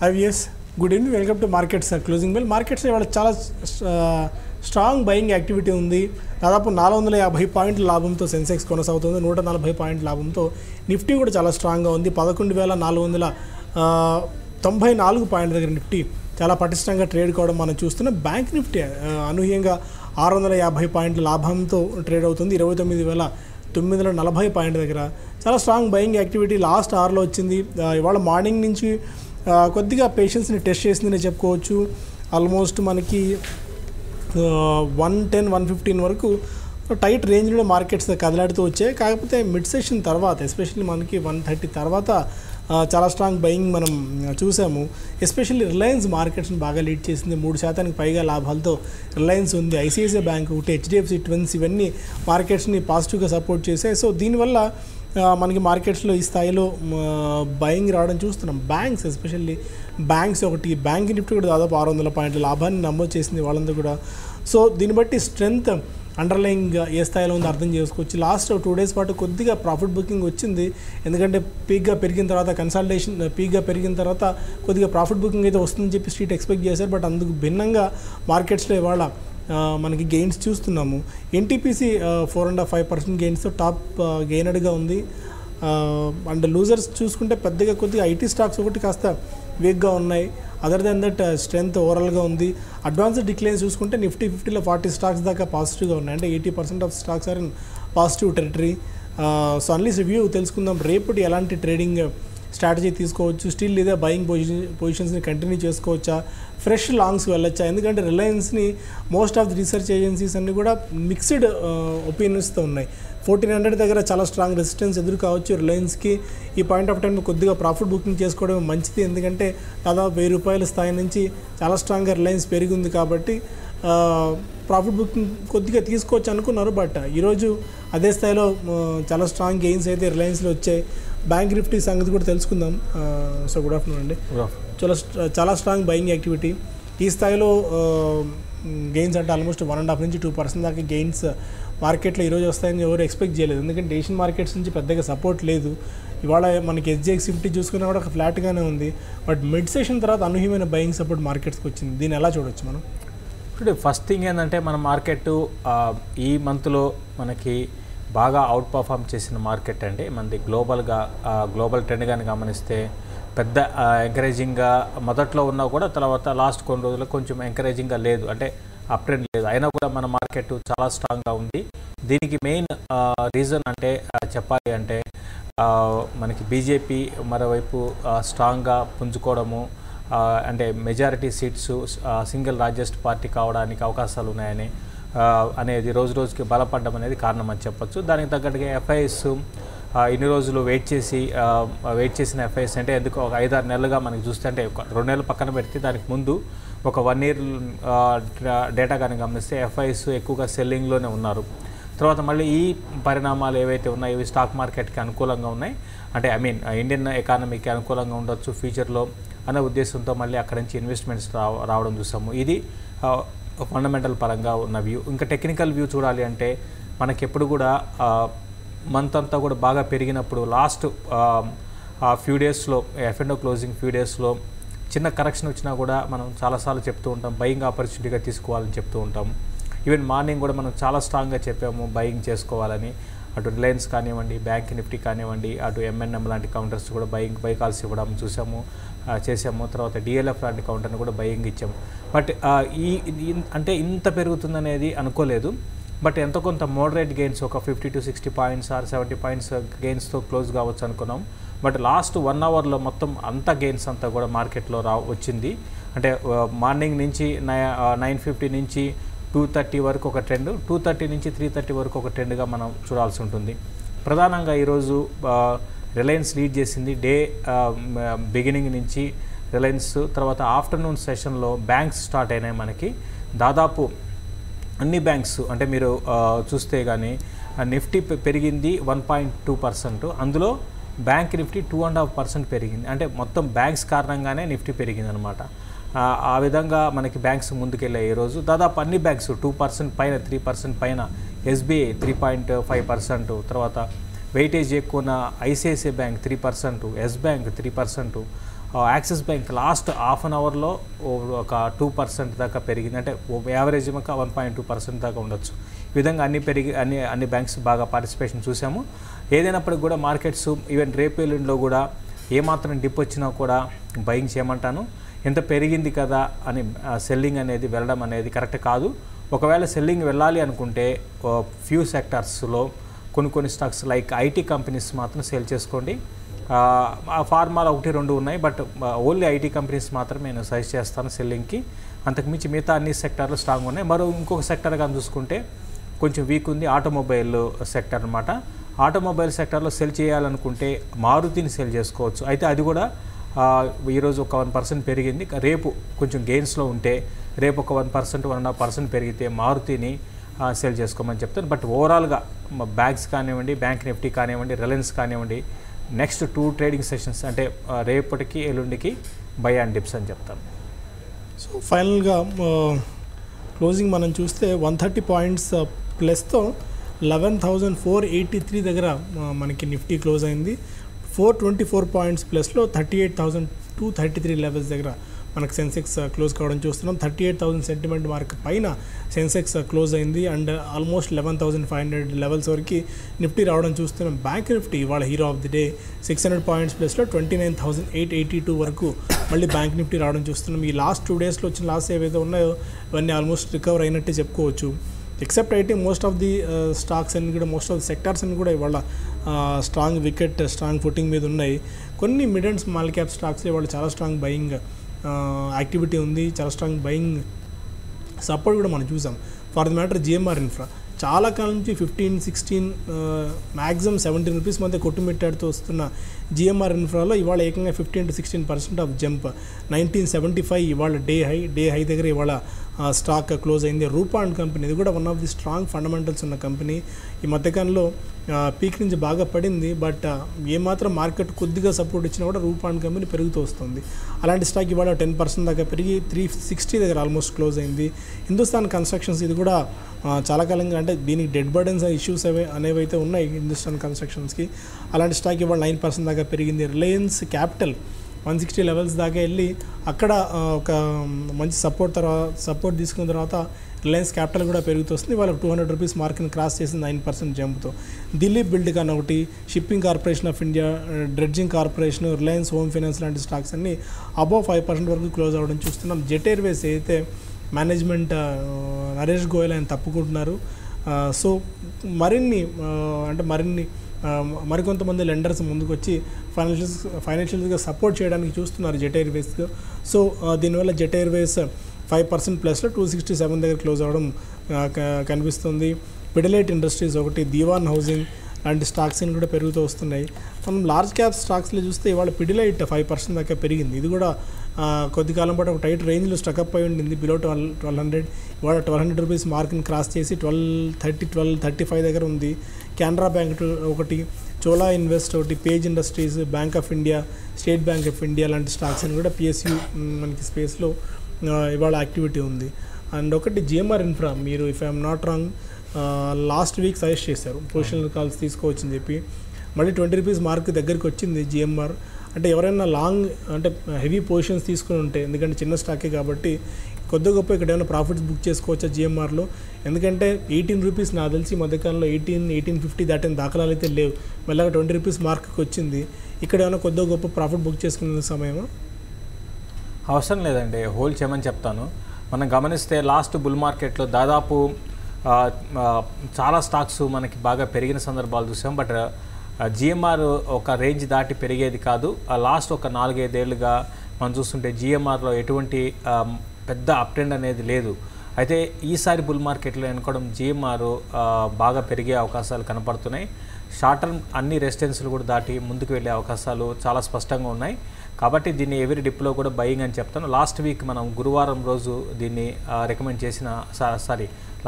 IVS, good evening, welcome to markets closing bell. Markets ఇవాళ చాలా strong buying activity ఉంది. దాదాపు 450 పాయింట్ల లాభంతో సెన్సెక్స్ కొనసాగుతుంది. 140 పాయింట్ల లాభంతో నిఫ్టీ కూడా చాలా స్ట్రాంగ్గా ఉంది. 11,494 పాయింట్ల దగ్గర నిఫ్టీ చాలా పటిష్టంగా ట్రేడ్ కావడం మనం చూస్తున్నాం. బ్యాంక్ నిఫ్టీ అనూహ్యంగా 650 పాయింట్ల లాభంతో ట్రేడ్ అవుతుంది. 29,940 పాయింట్ల దగ్గర చాలా స్ట్రాంగ్ బయింగ్ యాక్టివిటీ లాస్ట్ అవర్లో వచ్చింది. ఇవాళ మార్నింగ్ నుంచి కొద్దిగా పేషెన్స్ని టెస్ట్ చేసిందని చెప్పుకోవచ్చు. ఆల్మోస్ట్ మనకి 110-115 వరకు టైట్ రేంజ్లో మార్కెట్స్ కదలాడుతూ వచ్చాయి. కాకపోతే మిడ్ సెషన్ తర్వాత ఎస్పెషల్లీ మనకి 130 తర్వాత చాలా స్ట్రాంగ్ బయింగ్ మనం చూసాము. ఎస్పెషల్లీ రిలయన్స్ మార్కెట్స్ని బాగా లీడ్ చేసింది. 3% పైగా లాభాలతో రిలయన్స్ ఉంది. ఐసిఐసిఐ బ్యాంక్ ఒకటి, HDFC ట్విన్స్ ఇవన్నీ మార్కెట్స్ని పాజిటివ్గా సపోర్ట్ చేశాయి. సో దీనివల్ల మనకి మార్కెట్స్లో ఈ స్థాయిలో బయింగ్ రావడం చూస్తున్నాం. బ్యాంక్స్ ఎస్పెషల్లీ బ్యాంక్స్ ఒకటి, బ్యాంక్ నిఫ్టీ కూడా దాదాపు 600 పాయింట్ల లాభాన్ని నమోదు చేసింది వాళ్ళంతా కూడా. సో దీన్ని బట్టి స్ట్రెంగ్త్ అండర్లయింగ్ ఏ స్థాయిలో ఉందో అర్థం చేసుకోవచ్చు. లాస్ట్ 2 డేస్ పాటు కొద్దిగా ప్రాఫిట్ బుకింగ్ వచ్చింది. ఎందుకంటే పీక్గా పెరిగిన తర్వాత కన్సల్టేషన్ పీక్గా పెరిగిన తర్వాత కొద్దిగా ప్రాఫిట్ బుకింగ్ అయితే వస్తుందని చెప్పి స్ట్రీట్ ఎక్స్పెక్ట్ చేశారు. బట్ అందుకు భిన్నంగా మార్కెట్స్లో ఇవాళ మనకి గెయిన్స్ చూస్తున్నాము. ఎన్టీపీసీ 4.5% గెయిన్స్తో టాప్ గెయినర్గా ఉంది. అండ్ లూజర్స్ చూసుకుంటే పెద్దగా కొద్దిగా ఐటీ స్టాక్స్ ఒకటి కాస్త వీక్గా ఉన్నాయి. అదర్ దెన్ దట్ స్ట్రెంత్ ఓవరాల్గా ఉంది. అడ్వాన్స్డ్ డిక్లైన్స్ చూసుకుంటే నిఫ్టీ 50లో 40 స్టాక్స్ దాకా పాజిటివ్గా ఉన్నాయి. అంటే 80% of stocks are in positive territory. So unless review తెలుసుకుందాం. రేపటి ఎలాంటి ట్రేడింగ్ స్ట్రాటజీ తీసుకోవచ్చు, స్టిల్ లేదా బయింగ్ పొజిషన్స్ని కంటిన్యూ చేసుకోవచ్చా, ఫ్రెష్ లాంగ్స్ వెళ్ళొచ్చా? ఎందుకంటే రిలయన్స్ని most of the research agencies అన్నీ కూడా మిక్స్డ్ ఒపీనియన్స్తో ఉన్నాయి. 1400 దగ్గర చాలా స్ట్రాంగ్ రెసిస్టెన్స్ ఎదురు కావచ్చు రిలయన్స్కి. ఈ పాయింట్ ఆఫ్ టైంలో కొద్దిగా ప్రాఫిట్ బుకింగ్ చేసుకోవడం మంచిది. ఎందుకంటే దాదాపు ₹1000 స్థాయి నుంచి చాలా స్ట్రాంగ్గా రిలయన్స్ పెరిగింది కాబట్టి ప్రాఫిట్ బుకింగ్ కొద్దిగా తీసుకోవచ్చు అనుకున్నారు. బట్ ఈరోజు అదే స్థాయిలో చాలా స్ట్రాంగ్ గెయిన్స్ అయితే రిలయన్స్లో వచ్చాయి. బ్యాంక్ నిఫ్టీ సంగతి కూడా తెలుసుకుందాం. సో గుడ్ ఆఫ్టర్నూన్ అండి. చాలా స్ట్రాంగ్ బయింగ్ యాక్టివిటీ ఈ స్థాయిలో గెయిన్స్ అంటే ఆల్మోస్ట్ 1.5 నుంచి 2% దాకా గెయిన్స్ మార్కెట్లో ఈరోజు వస్తాయని ఎవరు ఎక్స్పెక్ట్ చేయలేదు. ఎందుకంటే ఏషియన్ మార్కెట్స్ నుంచి పెద్దగా సపోర్ట్ లేదు. ఇవాళ మనకి SGX 50 చూసుకున్నా కూడా ఒక ఫ్లాట్గానే ఉంది. బట్ మిడ్ సెషన్ తర్వాత అనూహ్యమైన బయింగ్ సపోర్ట్ మార్కెట్స్కి వచ్చింది. దీన్ని ఎలా చూడవచ్చు మనం? ఇప్పుడు ఫస్ట్ థింగ్ ఏంటంటే మన మార్కెట్ ఈ మంత్లో మనకి బాగా అవుట్ పర్ఫామ్ చేసిన మార్కెట్ అండి. మనది గ్లోబల్ ట్రెండ్ కానీ గమనిస్తే పెద్ద ఎంకరేజింగ్గా మొదట్లో ఉన్నా కూడా తర్వాత లాస్ట్ కొన్ని రోజులు కొంచెం ఎంకరేజింగ్గా లేదు, అంటే అప్ ట్రెండ్ లేదు. అయినా కూడా మన మార్కెట్ చాలా స్ట్రాంగ్గా ఉంది. దీనికి మెయిన్ రీజన్ అంటే చెప్పాలి అంటే మనకి బీజేపీ మరోవైపు స్ట్రాంగ్గా పుంజుకోవడము, అంటే majority seats single largest party కావడానికి అవకాశాలు ఉన్నాయని అనేది రోజు రోజుకి బలపడడం అనేది కారణం అని చెప్పొచ్చు. దానికి తగ్గట్టుగా FIS ఇన్ని రోజులు వెయిట్ చేసిన FIS అంటే ఎందుకు ఒక 5-6 నెలలుగా మనకి చూస్తే, అంటే 2 నెలలు పక్కన పెడితే దానికి ముందు ఒక 1 ఇయర్ డేటా కానీ గమనిస్తే FIS ఎక్కువగా సెల్లింగ్లోనే ఉన్నారు. తర్వాత మళ్ళీ ఈ పరిణామాలు ఏవైతే ఉన్నాయో ఇవి స్టాక్ మార్కెట్కి అనుకూలంగా ఉన్నాయి, అంటే ఇండియన్ ఎకానమీకి అనుకూలంగా ఉండొచ్చు ఫ్యూచర్లో అనే ఉద్దేశంతో మళ్ళీ అక్కడి నుంచి ఇన్వెస్ట్మెంట్స్ రావడం చూసాము. ఇది ఫండమెంటల్ పరంగా ఉన్న వ్యూ. ఇంకా టెక్నికల్ వ్యూ చూడాలి అంటే మనకి ఎప్పుడు కూడా మంత్ అంతా కూడా బాగా పెరిగినప్పుడు లాస్ట్ ఫ్యూ డేస్లో F&O క్లోజింగ్ ఫ్యూ డేస్లో చిన్న కరెక్షన్ వచ్చినా కూడా మనం చాలాసార్లు చెప్తూ ఉంటాం బయింగ్ ఆపర్చునిటీగా తీసుకోవాలని చెప్తూ ఉంటాం. ఈవెన్ మార్నింగ్ కూడా మనం చాలా స్ట్రాంగ్గా చెప్పాము బయింగ్ చేసుకోవాలని. అటు రిలయన్స్ కానివ్వండి, బ్యాంక్ నిఫ్టీ కానివ్వండి, అటు MNM లాంటి కౌంటర్స్ కూడా బై కాల్స్ ఇవ్వడం చేసాము. తర్వాత DLF లాంటి కౌంటర్ని కూడా బయింగ్ ఇచ్చాము. బట్ అంటే ఇంత పెరుగుతుందనేది అనుకోలేదు. బట్ ఎంతో కొంత మోడరేట్ గెయిన్స్ ఒక 50 to 60 పాయింట్స్ ఆర్ 70 పాయింట్స్ గెయిన్స్తో క్లోజ్ కావచ్చు అనుకున్నాం. బట్ లాస్ట్ 1 అవర్లో మొత్తం అంతా గెయిన్స్ అంతా కూడా మార్కెట్లో వచ్చింది. అంటే మార్నింగ్ నుంచి 9:50 నుంచి 2:30 వరకు ఒక ట్రెండ్, 2:30 నుంచి 3:30 వరకు ఒక ట్రెండ్గా మనం చూడాల్సి ఉంటుంది. ప్రధానంగా ఈరోజు రిలయన్స్ లీడ్ చేసింది. డే బిగినింగ్ నుంచి రిలయన్స్, తర్వాత ఆఫ్టర్నూన్ సెషన్లో బ్యాంక్స్ స్టార్ట్ అయినాయి. మనకి దాదాపు అన్ని బ్యాంక్స్ అంటే మీరు చూస్తే కానీ నిఫ్టీ పెరిగింది 1.2%, అందులో బ్యాంక్ నిఫ్టీ 2.5% పెరిగింది. అంటే మొత్తం బ్యాంక్స్ కారణంగానే నిఫ్టీ పెరిగింది అనమాట. ఆ విధంగా మనకి బ్యాంక్స్ ముందుకెళ్ళాయి ఈరోజు. దాదాపు అన్ని బ్యాంక్స్ 2% పైన, 3% పైన, SBI 3.5%, తర్వాత వెయిటేజ్ ఎక్కువ ఉన్న ICICI bank 3%, Yes bank 3%, Axis bank last half an అవర్లో ఒక 2% దాకా పెరిగింది, అంటే యావరేజ్ ఒక 1.2% దాకా ఉండొచ్చు. ఈ విధంగా అన్ని బ్యాంక్స్ బాగా పార్టిసిపేషన్ చూసాము. ఏదైనప్పటికి కూడా మార్కెట్స్ ఈవెన్ రేపు ఎల్లుండిలో కూడా ఏమాత్రం డిప్ వచ్చినా కూడా బయింగ్ చేయమంటాను. ఎంత పెరిగింది కదా అని సెల్లింగ్ అనేది వెళ్ళడం అనేది కరెక్ట్ కాదు. ఒకవేళ సెల్లింగ్ వెళ్ళాలి అనుకుంటే ఫ్యూ సెక్టార్స్లో కొన్ని స్టాక్స్ లైక్ ఐటీ కంపెనీస్ మాత్రం సేల్ చేసుకోండి. ఫార్మాలో 1-2 ఉన్నాయి, బట్ ఓన్లీ ఐటీ కంపెనీస్ మాత్రం నేను సజెస్ట్ చేస్తాను సెల్లింగ్కి. అంతకుమించి మిగతా అన్ని సెక్టార్లు స్ట్రాంగ్ ఉన్నాయి. ఇంకొక సెక్టర్ కానీ చూసుకుంటే కొంచెం వీక్ ఉంది, ఆటోమొబైల్ సెక్టర్ అనమాట. ఆటోమొబైల్ సెక్టర్లో సెల్ చేయాలనుకుంటే మారుతిని సెల్ చేసుకోవచ్చు. అయితే అది కూడా ఈరోజు ఒక 1% పెరిగింది. రేపు కొంచెం గెయిన్స్లో ఉంటే రేపు ఒక 1%, 1.5% పెరిగితే మారుతిని సెల్ చేసుకోమని చెప్తాను. బట్ ఓవరాల్గా బ్యాంక్స్ కానివ్వండి, బ్యాంక్ నిఫ్టీ కానివ్వండి, రిలయన్స్ కానివ్వండి, నెక్స్ట్ 2 ట్రేడింగ్ సెషన్స్ అంటే రేపటికి ఎల్లుండికి బై అండ్ డిప్స్ అని చెప్తాను. సో ఫైనల్గా క్లోజింగ్ మనం చూస్తే 130 పాయింట్స్ ప్లస్తో 11,483 దగ్గర మనకి నిఫ్టీ క్లోజ్ అయింది. 424 పాయింట్స్ ప్లస్లో 38,233 లెవెల్స్ దగ్గర మనకు సెన్సెక్స్ క్లోజ్ కావడం చూస్తున్నాం. 38,000 సెంటిమెంట్ మార్క్ పైన సెన్సెక్స్ క్లోజ్ అయింది అండ్ ఆల్మోస్ట్ 11,500 లెవెల్స్ వరకు నిఫ్టీ రావడం చూస్తున్నాం. బ్యాంక్ నిఫ్టీ ఇవాళ hero of the day 600 points ప్లస్లో 29,882 వరకు మళ్ళీ బ్యాంక్ నిఫ్టీ రావడం చూస్తున్నాం. ఈ లాస్ట్ 2 డేస్లో వచ్చిన లాస్ ఏవైతే ఉన్నాయో అవన్నీ ఆల్మోస్ట్ రికవర్ అయినట్టే చెప్పుకోవచ్చు. ఎక్సెప్ట్ అయితే మోస్ట్ ఆఫ్ ది స్టాక్స్ అన్ని కూడా, మోస్ట్ ఆఫ్ ది సెక్టార్స్ అన్ని కూడా ఇవాళ స్ట్రాంగ్ వికెట్, స్ట్రాంగ్ ఫుటింగ్ మీద ఉన్నాయి. కొన్ని మిడ్ అండ్ స్మాల్ క్యాప్ స్టాక్స్లో ఇవాళ చాలా స్ట్రాంగ్ బయింగ్ యాక్టివిటీ ఉంది, చాలా స్ట్రాంగ్ బయింగ్ సపోర్ట్ కూడా మనం చూసాం. For the matter GMR infra చాలా కాలం నుంచి 15-16 మ్యాక్సిమం 17 రూపీస్ మధ్య కొట్టుమిట్టాడుతూ వస్తున్న జిఎంఆర్ ఇన్ఫ్రాలో ఇవాళ ఏకంగా 15-16% ఆఫ్ జంప్. 1975 ఇవాళ డే హై దగ్గర ఇవాళ స్టాక్ క్లోజ్ అయింది. రూపా అండ్ కంపెనీ, ఇది కూడా one of the strong fundamentals ఉన్న కంపెనీ. ఈ మధ్యకాలంలో పీక్ నుంచి బాగా పడింది, బట్ ఏమాత్రం మార్కెట్ కొద్దిగా సపోర్ట్ ఇచ్చినా కూడా రూపా అండ్ కంపెనీ పెరుగుతూ వస్తుంది. అలాంటి స్టాక్ ఇవాళ 10% దాకా పెరిగి 360 దగ్గర ఆల్మోస్ట్ క్లోజ్ అయింది. హిందుస్థాన్ కన్స్ట్రక్షన్స్, ఇది కూడా చాలా కాలంగా, అంటే దీనికి డెడ్ బర్డెన్స్ ఇష్యూస్ అనేవి అయితే ఉన్నాయి హిందుస్థాన్ కన్స్ట్రక్షన్స్కి. అలాంటి స్టాక్ ఇవాళ 9% దాకా పెరిగింది. రిలయన్స్ క్యాపిటల్ 160 లెవెల్స్ దాకా వెళ్ళి అక్కడ ఒక మంచి సపోర్ట్ తీసుకున్న తర్వాత రిలయన్స్ క్యాపిటల్ కూడా పెరుగుతోస్తుంది. వాళ్ళకి 200 రూపీస్ మార్క్ని క్రాస్ చేసింది 9% జంప్తో. దిలీప్ బిల్డ్కాన్ ఒకటి, shipping corporation of India, dredging corporation, Reliance home finance లాంటి స్టాక్స్ అన్ని అబౌవ్ 5% వరకు క్లోజ్ అవ్వడం చూస్తున్నాం. జెట్ ఎయిర్వేస్ అయితే మేనేజ్మెంట్ నరేష్ గోయల్ ఆయన తప్పుకుంటున్నారు. సో మరికొంతమంది లెండర్స్ ముందుకు వచ్చి ఫైనాన్షియల్గా సపోర్ట్ చేయడానికి చూస్తున్నారు జెట్ ఎయిర్వేస్కి. సో దీనివల్ల జెట్ ఎయిర్వేస్ 5% ప్లస్లో 267 దగ్గర క్లోజ్ అవ్వడం కనిపిస్తుంది. పిడిలైట్ ఇండస్ట్రీస్ ఒకటి, దీవాన్ హౌసింగ్ లాంటి స్టాక్స్ కూడా పెరుగుతూ వస్తున్నాయి. మనం లార్జ్ క్యాప్ స్టాక్స్లో చూస్తే ఇవాళ పిడిలైట్ 5% దాకా పెరిగింది. ఇది కూడా కొద్ది కాలం పాటు ఒక టైట్ రేంజ్లో స్టకప్ అయి ఉండింది, బిలో 1200. ఇవాళ 1200 రూపీస్ మార్క్ని క్రాస్ చేసి 1235 దగ్గర ఉంది. కెనరా బ్యాంక్ ఒకటి, చోలా ఇన్వెస్ట్ ఒకటి, page industries, bank of India, state bank of India లాంటి స్టాక్స్ అని కూడా పిఎస్యూ మనకి స్పేస్లో ఇవాళ యాక్టివిటీ ఉంది. అండ్ ఒకటి జిఎంఆర్ ఇన్ఫ్రా, మీరు if I'm not wrong last week suggest చేశారు పొజిషనల్ కాల్స్ తీసుకోవచ్చని చెప్పి. మళ్ళీ 20 రూపీస్ మార్క్ దగ్గరికి వచ్చింది జిఎంఆర్. అంటే ఎవరైనా లాంగ్, అంటే హెవీ పొజిషన్స్ తీసుకుని ఉంటే, ఎందుకంటే చిన్న స్టాకే కాబట్టి కొద్ది గొప్ప ఇక్కడ ఏమైనా ప్రాఫిట్స్ బుక్ చేసుకోవచ్చా జిఎంఆర్లో. ఎందుకంటే 18 రూపీస్ నాకు తెలిసి మధ్యకాలంలో 1850 దాటిన దాఖలాలు అయితే లేవు. మెల్లగా 20 రూపీస్ మార్క్కి వచ్చింది. ఇక్కడ ఏమైనా కొద్ది గొప్ప ప్రాఫిట్ బుక్ చేసుకునే సమయమా? అవసరం లేదండి, హోల్డ్ చేయమని చెప్తాను. మనం గమనిస్తే లాస్ట్ బుల్ మార్కెట్లో దాదాపు చాలా స్టాక్స్ మనకి బాగా పెరిగిన సందర్భాలు చూసాం. బట్ జిఎంఆర్ ఒక రేంజ్ దాటి పెరిగేది కాదు. లాస్ట్ ఒక 4-5 ఏళ్ళుగా మనం చూస్తుంటే జిఎంఆర్లో ఎటువంటి పెద్ద అప్ ట్రెండ్ అనేది లేదు. అయితే ఈసారి బుల్ మార్కెట్లో ఎన్నుకోవడం జిఎంఆర్ బాగా పెరిగే అవకాశాలు కనపడుతున్నాయి. షార్ట్ టర్మ్ అన్ని రెసిస్టెన్స్లు కూడా దాటి ముందుకు వెళ్ళే అవకాశాలు చాలా స్పష్టంగా ఉన్నాయి. కాబట్టి దీన్ని ఎవరి డిప్లో కూడా బయింగ్ అని చెప్తాను. లాస్ట్ వీక్ మనం గురువారం రోజు దీన్ని రికమెండ్ చేసిన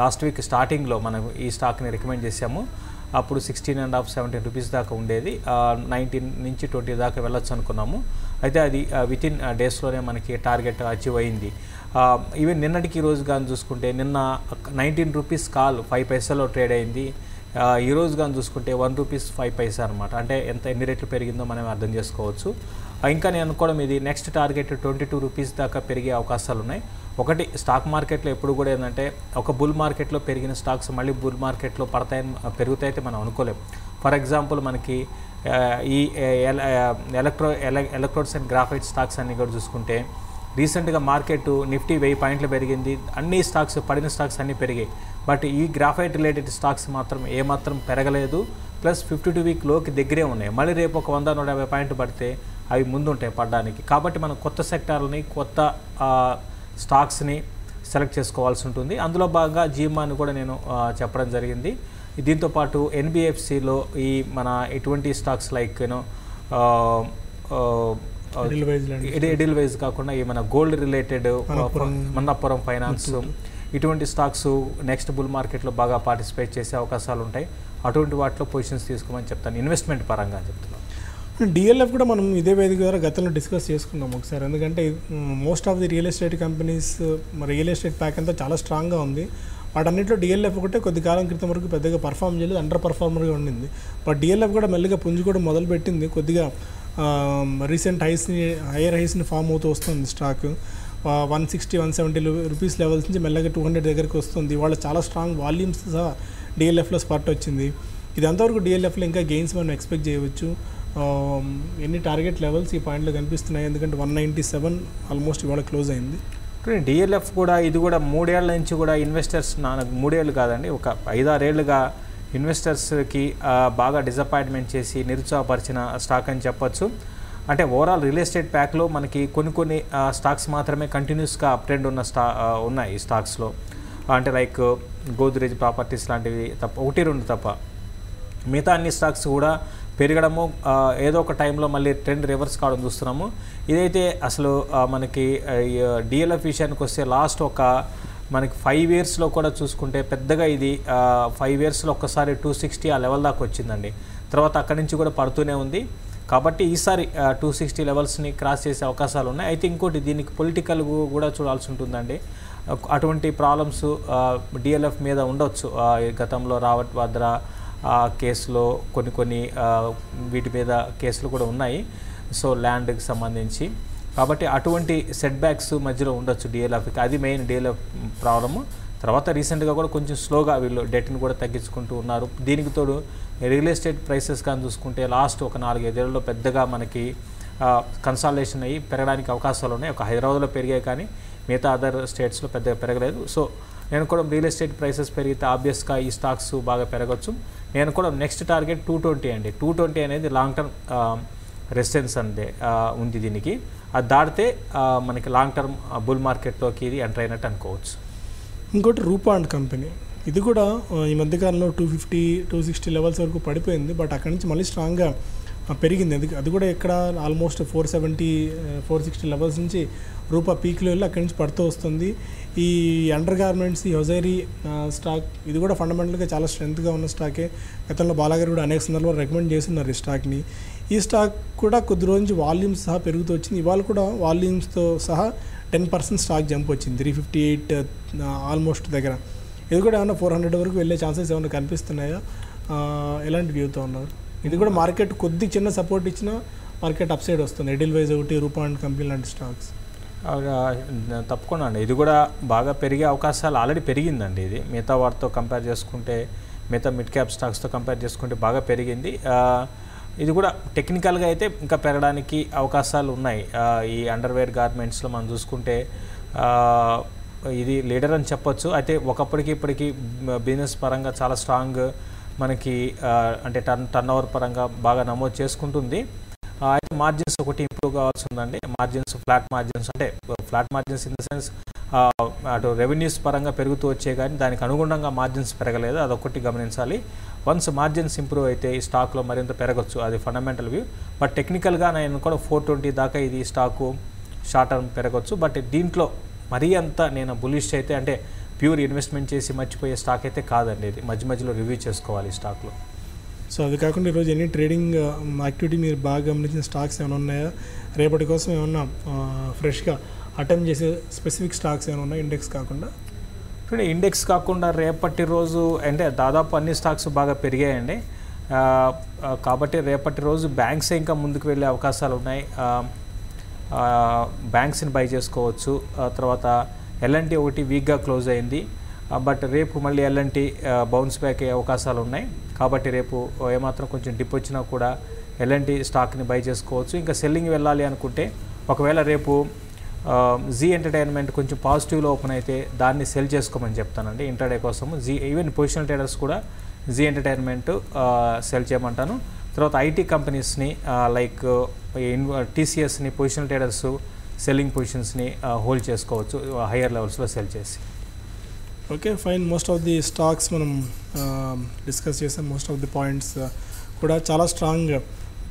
లాస్ట్ వీక్ స్టార్టింగ్లో మనం ఈ స్టాక్ని రికమెండ్ చేసాము. అప్పుడు 16.5-17 రూపీస్ దాకా ఉండేది. 19 నుంచి 20 దాకా వెళ్ళొచ్చు అనుకున్నాము. అయితే అది వితిన్ డేస్లోనే మనకి టార్గెట్ అచీవ్ అయింది. ఈవెన్ నిన్నటికి రోజు కానీ చూసుకుంటే నిన్న 19 రూపీస్ కాల్ 5 పైసలో ట్రేడ్ అయింది. ఈరోజు కానీ చూసుకుంటే 1 రూపీస్ 5 పైసా అనమాట. అంటే ఎన్ని రెట్లు పెరిగిందో మనం అర్థం చేసుకోవచ్చు. ఇంకా నేను అనుకోవడం ఇది నెక్స్ట్ టార్గెట్ 22 రూపీస్ దాకా పెరిగే అవకాశాలు ఉన్నాయి. ఒకటి స్టాక్ మార్కెట్లో ఎప్పుడు కూడా ఏంటంటే ఒక బుల్ మార్కెట్లో పెరిగిన స్టాక్స్ మళ్ళీ బుల్ మార్కెట్లో పెరుగుతాయితే మనం అనుకోలేం. ఫర్ ఎగ్జాంపుల్ మనకి ఈ ఎలక్ట్రోడ్స్ అండ్ గ్రాఫైట్ స్టాక్స్ అన్ని కూడా చూసుకుంటే రీసెంట్గా మార్కెట్ నిఫ్టీ 1000 పాయింట్లు పెరిగింది, అన్ని స్టాక్స్ పడిన స్టాక్స్ అన్నీ పెరిగాయి. బట్ ఈ గ్రాఫైట్ రిలేటెడ్ స్టాక్స్ మాత్రం ఏమాత్రం పెరగలేదు, ప్లస్ 52 వీక్ లోకి దగ్గరే ఉన్నాయి. మళ్ళీ రేపు ఒక 100-150 పాయింట్లు పడితే అవి ముందుంటాయి పడడానికి. కాబట్టి మనం కొత్త సెక్టార్లని కొత్త స్టాక్స్ని సెలెక్ట్ చేసుకోవాల్సి ఉంటుంది. అందులో భాగంగా జీమాని కూడా నేను చెప్పడం జరిగింది. దీంతోపాటు ఎన్బిఎఫ్సిలో ఈ మన ఎటువంటి స్టాక్స్ లైక్ ఎడిల్ వైజ్ కాకుండా ఈ మన గోల్డ్ రిలేటెడ్ మన్నపురం ఫైనాన్స్ ఇటువంటి స్టాక్స్ నెక్స్ట్ బుల్ మార్కెట్లో బాగా పార్టిసిపేట్ చేసే అవకాశాలు ఉంటాయి. అటువంటి వాటిలో పొజిషన్స్ తీసుకోమని చెప్తాను, ఇన్వెస్ట్మెంట్ పరంగా చెప్తున్నాను. డిఎల్ఎఫ్ కూడా మనం ఇదే వేదిక ద్వారా గతంలో డిస్కస్ చేసుకున్నాం ఒకసారి. ఎందుకంటే most of the real estate companies real estate pack అంతా చాలా స్ట్రాంగ్గా ఉంది. వాటన్నింటిలో డిఎల్ఎఫ్ ఒకటే కొద్ది కాలం క్రితం వరకు పెద్దగా పర్ఫామ్ చేయలేదు, అండర్ పర్ఫార్మర్గా ఉండింది. బట్ డిఎల్ఎఫ్ కూడా మెల్లిగా పుంజుకోవడం మొదలుపెట్టింది. కొద్దిగా రీసెంట్ హైయర్ హైస్ని ఫామ్ అవుతూ వస్తుంది. స్టాక్ 160-170 రూపీస్ లెవెల్స్ నుంచి మెల్లగా 200 దగ్గరికి వస్తుంది. వాళ్ళ చాలా స్ట్రాంగ్ వాల్యూమ్స్ సహా డిఎల్ఎఫ్లో స్పాట్ వచ్చింది. ఇది అంతవరకు డిఎల్ఎఫ్లో ఇంకా గెయిన్స్ మనం ఎక్స్పెక్ట్ చేయవచ్చు. ఎన్ని టార్గెట్ లెవెల్స్ ఈ పాయింట్లో కనిపిస్తున్నాయి, ఎందుకంటే 197 ఆల్మోస్ట్ ఇవాళ క్లోజ్ అయింది. డిఎల్ఎఫ్ కూడా ఇది కూడా 3 ఏళ్ల నుంచి కూడా ఇన్వెస్టర్స్ 3 ఏళ్ళు కాదండి, ఒక 5-6 ఏళ్ళుగా ఇన్వెస్టర్స్కి బాగా డిసప్పాయింట్మెంట్ చేసి నిరుత్సాహపరిచిన స్టాక్ అని చెప్పొచ్చు. అంటే ఓవరాల్ రియల్ ఎస్టేట్ ప్యాక్లో మనకి కొన్ని స్టాక్స్ మాత్రమే కంటిన్యూస్గా అప్ ట్రెండ్ ఉన్నాయి ఈ స్టాక్స్లో. అంటే లైక్ గోద్రేజ్ ప్రాపర్టీస్ లాంటివి తప్ప 1-2 తప్ప మిగతా అన్ని స్టాక్స్ కూడా పెరగడము, ఏదో ఒక టైంలో మళ్ళీ ట్రెండ్ రివర్స్ కావడం చూస్తున్నాము. ఇదైతే అసలు మనకి డిఎల్ఎఫ్ విషయానికి వస్తే లాస్ట్ ఒక మనకి 5 ఇయర్స్లో కూడా చూసుకుంటే పెద్దగా ఇది 5 ఇయర్స్లో ఒక్కసారి 260 ఆ లెవెల్ దాకా వచ్చిందండి. తర్వాత అక్కడి నుంచి కూడా పడుతూనే ఉంది. కాబట్టి ఈసారి 260 లెవెల్స్ని క్రాస్ చేసే అవకాశాలు ఉన్నాయి. అయితే ఇంకోటి దీనికి పొలిటికల్ కూడా చూడాల్సి ఉంటుందండి. అటువంటి ప్రాబ్లమ్స్ డిఎల్ఎఫ్ మీద ఉండొచ్చు. గతంలో రావత్ వాద్రా కేసులో కొన్ని వీటి మీద కేసులు కూడా ఉన్నాయి, సో ల్యాండ్కి సంబంధించి. కాబట్టి అటువంటి సెట్ బ్యాక్స్ మధ్యలో ఉండొచ్చు డిఎల్ఎఫ్కి, అది మెయిన్ డిఎల్ఎఫ్ ప్రాబ్లము. తర్వాత రీసెంట్గా కూడా కొంచెం స్లోగా వీళ్ళు డెట్ని కూడా తగ్గించుకుంటూ ఉన్నారు. దీనికి తోడు రియల్ ఎస్టేట్ ప్రైసెస్ కానీ చూసుకుంటే లాస్ట్ ఒక 4-5 ఏళ్ళలో పెద్దగా మనకి కన్సాలిడేషన్ అయ్యి పెరగడానికి అవకాశాలు ఉన్నాయి. ఒక హైదరాబాద్లో పెరిగాయి కానీ మిగతా అదర్ స్టేట్స్లో పెద్దగా పెరగలేదు. సో నేను కూడా రియల్ ఎస్టేట్ ప్రైసెస్ పెరిగితే ఆబ్వియస్గా ఈ స్టాక్స్ బాగా పెరగచ్చు. నేను కూడా నెక్స్ట్ టార్గెట్ 220 అండి. 220 అనేది లాంగ్ టర్మ్ రెసిస్టెన్స్ అందే ఉంది దీనికి. అది దాటితే మనకి లాంగ్ టర్మ్ బుల్ మార్కెట్లోకి ఇది ఎంటర్ అయినట్టు అనుకోవచ్చు. ఇంకోటి రూపా అండ్ కంపెనీ, ఇది కూడా ఈ మధ్యకాలంలో 250-260 లెవెల్స్ వరకు పడిపోయింది. బట్ అక్కడి నుంచి మళ్ళీ స్ట్రాంగ్గా పెరిగింది. అది కూడా ఇక్కడ ఆల్మోస్ట్ 470-460 లెవెల్స్ నుంచి రూపా పీక్లో వెళ్ళి అక్కడి నుంచి పడుతూ వస్తుంది. ఈ అండర్ గార్మెంట్స్, ఈ హొజైరీ స్టాక్ ఇది కూడా ఫండమెంటల్గా చాలా స్ట్రెంత్గా ఉన్న స్టాకే. గతంలో బాలాగారు కూడా అనేక సందర్భాలు రికమెండ్ చేస్తున్నారు ఈ స్టాక్ని. ఈ స్టాక్ కూడా కొద్ది రోజు నుంచి వాల్యూమ్స్ సహా పెరుగుతూ వచ్చింది. ఇవాళ కూడా వాల్యూమ్స్తో సహా 10% స్టాక్ జంప్ వచ్చింది, 358 ఆల్మోస్ట్ దగ్గర. ఇది కూడా ఏమన్నా 400 వరకు వెళ్ళే ఛాన్సెస్ ఏమైనా కనిపిస్తున్నాయా? ఎలాంటి వ్యూతో ఉన్నారు? ఇది కూడా మార్కెట్ కొద్ది చిన్న సపోర్ట్ ఇచ్చినా మార్కెట్ అప్ సైడ్ వస్తుంది. ఎడిల్ వైజ్ ఒకటి, రూపా అండ్ కంపెనీ లాంటి స్టాక్స్. తప్పకుండా అండి, ఇది కూడా బాగా పెరిగే అవకాశాలు ఆల్రెడీ పెరిగిందండి. ఇది మిగతా వాటితో కంపేర్ చేసుకుంటే, మిగతా మిడ్ క్యాప్ స్టాక్స్తో కంపేర్ చేసుకుంటే బాగా పెరిగింది. ఇది కూడా టెక్నికల్గా అయితే ఇంకా పెరగడానికి అవకాశాలు ఉన్నాయి. ఈ అండర్వేర్ గార్మెంట్స్లో మనం చూసుకుంటే ఇది లీడర్ అని చెప్పొచ్చు. అయితే ఒకప్పటికి ఇప్పటికి బిజినెస్ పరంగా చాలా స్ట్రాంగ్ మనకి అంటే టర్న్ ఓవర్ పరంగా బాగా నమోదు చేసుకుంటుంది. అయితే మార్జిన్స్ ఒకటి ఇంప్రూవ్ కావాల్సి ఉందండి. మార్జిన్స్ ఫ్లాట్ మార్జిన్స్, అంటే flat margins in the sense అటు రెవెన్యూస్ పరంగా పెరుగుతూ వచ్చే కానీ దానికి అనుగుణంగా మార్జిన్స్ పెరగలేదు, అదొకటి గమనించాలి. వన్స్ మార్జిన్స్ ఇంప్రూవ్ అయితే ఈ స్టాక్లో మరింత పెరగచ్చు, అది ఫండమెంటల్ వ్యూ. బట్ టెక్నికల్గా నేను కూడా 420 దాకా ఇది స్టాకు షార్ట్ టర్మ్ పెరగచ్చు. బట్ దీంట్లో మరీ అంత నేను బులిష్ అయితే, అంటే ప్యూర్ ఇన్వెస్ట్మెంట్ చేసి మర్చిపోయే స్టాక్ అయితే కాదండి. ఇది మధ్యలో రివ్యూ చేసుకోవాలి ఈ స్టాక్లో. సో అది కాకుండా ఈరోజు ఎన్ని ట్రేడింగ్ యాక్టివిటీ మీరు బాగా గమనించిన స్టాక్స్ ఏమైనా ఉన్నాయా? రేపటి కోసం ఏమన్నా ఫ్రెష్గా అటెంప్ట్ చేసే స్పెసిఫిక్ స్టాక్స్ ఏమైనా ఉన్నాయి ఇండెక్స్ కాకుండా? ఇండెక్స్ కాకుండా రేపటి రోజు అంటే దాదాపు అన్ని స్టాక్స్ బాగా పెరిగాయండి. కాబట్టి రేపటి రోజు బ్యాంక్సే ఇంకా ముందుకు వెళ్ళే అవకాశాలు ఉన్నాయి. బ్యాంక్స్ని బై చేసుకోవచ్చు. తర్వాత ఎల్ఎన్టీ ఒకటి వీక్గా క్లోజ్ అయింది, బట్ రేపు మళ్ళీ ఎల్ఎన్టీ బౌన్స్ బ్యాక్ అయ్యే అవకాశాలు ఉన్నాయి. కాబట్టి రేపు ఏమాత్రం కొంచెం డిప్ వచ్చినా కూడా ఎల్ఎన్టీ స్టాక్ని బై చేసుకోవచ్చు. ఇంకా సెల్లింగ్ వెళ్ళాలి అనుకుంటే ఒకవేళ రేపు జీ ఎంటర్టైన్మెంట్ కొంచెం పాజిటివ్లో ఓపెన్ అయితే దాన్ని సెల్ చేసుకోమని చెప్తానండి ఇంట్రాడే కోసము. ఈవెన్ పొజిషనల్ ట్రేడర్స్ కూడా జీ ఎంటర్టైన్మెంట్ సెల్ చేయమంటాను. తర్వాత ఐటీ కంపెనీస్ని లైక్ టీసీఎస్ని పొజిషనల్ ట్రేడర్స్ సెల్లింగ్ పొజిషన్స్ని హోల్డ్ చేసుకోవచ్చు హయ్యర్ లెవెల్స్లో సెల్ చేసి. Okay fine. Most of the stocks మనం డిస్కస్ చేసాం. మోస్ట్ ఆఫ్ ది పాయింట్స్ కూడా చాలా స్ట్రాంగ్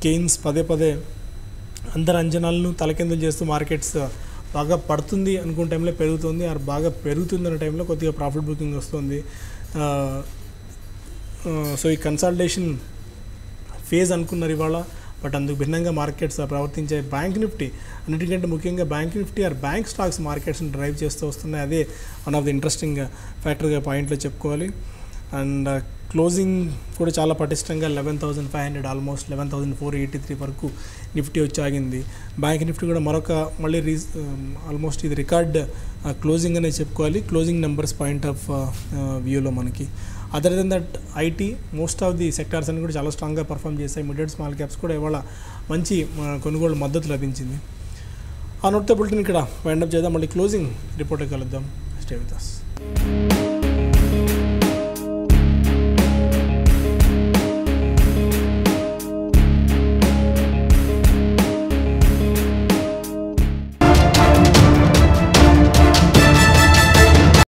గెయిన్స్ పదే అందరి అంచనాలను తలకిందులు చేస్తూ మార్కెట్స్ బాగా పడుతుంది అనుకున్న టైంలో పెరుగుతుంది, ఆర్ బాగా పెరుగుతుంది అనే టైంలో కొద్దిగా ప్రాఫిట్ బుకింగ్ వస్తుంది. సో ఈ కన్సల్టేషన్ ఫేజ్ అనుకున్నారు ఇవాళ, బట్ అందుకు భిన్నంగా మార్కెట్స్ ప్రవర్తించే. బ్యాంక్ నిఫ్టీ అన్నిటికంటే ముఖ్యంగా bank Nifty or bank stocks మార్కెట్స్ని డ్రైవ్ చేస్తూ వస్తున్నాయి. అదే వన్ ఆఫ్ ది ఇంట్రెస్టింగ్ ఫ్యాక్టర్గా పాయింట్లో చెప్పుకోవాలి. అండ్ క్లోజింగ్ కూడా చాలా పటిష్టంగా 11,500 ఆల్మోస్ట్ 11,483 వరకు నిఫ్టీ వచ్చి ఆగింది. బ్యాంక్ నిఫ్టీ కూడా మళ్ళీ ఆల్మోస్ట్ ఇది రికార్డ్ క్లోజింగ్ అనే చెప్పుకోవాలి క్లోజింగ్ నెంబర్స్ పాయింట్ ఆఫ్ వ్యూలో మనకి. Other than that IT most of the sectors అన్ని కూడా చాలా స్ట్రాంగ్గా పర్ఫామ్ చేస్తాయి. మిడ్ అండ్ స్మాల్ క్యాప్స్ కూడా ఇవాళ మంచి కొనుగోలు మద్దతు లభించింది. ఆ నోట్తో బులెటిన్ ఇక్కడ వైండప్ చేద్దాం. మళ్ళీ క్లోజింగ్ రిపోర్ట్ కలుద్దాం. Stay with us.